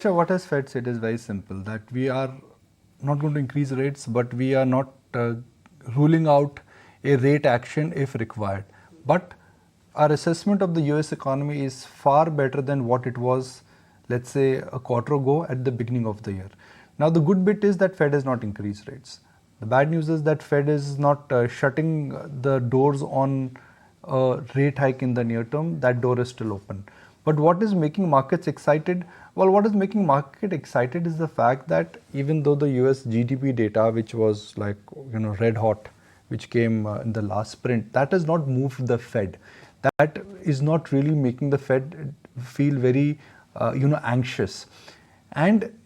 Sure, what has Fed said is very simple, that we are not going to increase rates, but we are not ruling out a rate action if required. But our assessment of the US economy is far better than what it was, let's say, a quarter ago at the beginning of the year. Now, the good bit is that Fed has not increased rates. The bad news is that Fed is not shutting the doors on a rate hike in the near term. That door is still open. But what is making markets excited? Well, what is making market excited is the fact that even though the US GDP data, which was like, red hot, which came in the last sprint, that has not moved the Fed. That is not really making the Fed feel very, anxious. And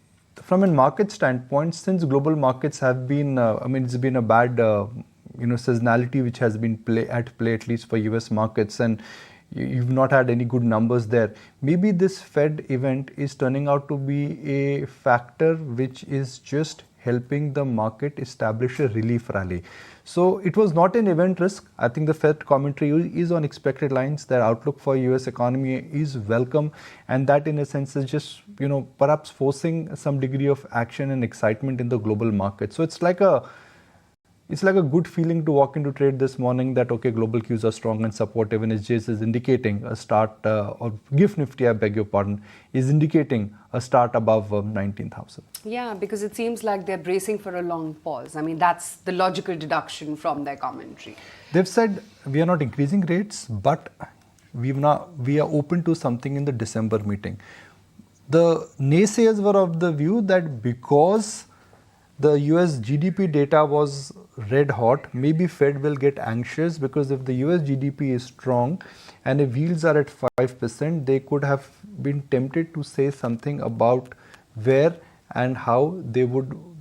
from a market standpoint, since global markets have been, it's been a bad, seasonality which has been at play at least for US markets, and you've not had any good numbers there. Maybe this Fed event is turning out to be a factor which is just helping the market establish a relief rally. So it was not an event risk. I think the Fed commentary is on expected lines. Their outlook for US economy is welcome, and that in a sense is just, perhaps forcing some degree of action and excitement in the global market. So it's like a good feeling to walk into trade this morning that, okay, global cues are strong and supportive, and SJS is indicating a start, or GIFT Nifty, I beg your pardon, is indicating a start above 19,000. Yeah, because it seems like they're bracing for a long pause. I mean, that's the logical deduction from their commentary. They've said we are not increasing rates, but we are open to something in the December meeting. The naysayers were of the view that because the US GDP data was red hot, maybe Fed will get anxious, because if the US GDP is strong and if yields are at 5%, they could have been tempted to say something about where and how the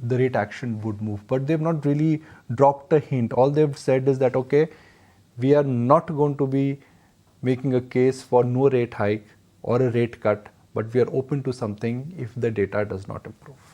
rate action would move. But they've not really dropped a hint. All they've said is that, okay, we are not going to be making a case for no rate hike or a rate cut, but we are open to something if the data does not improve.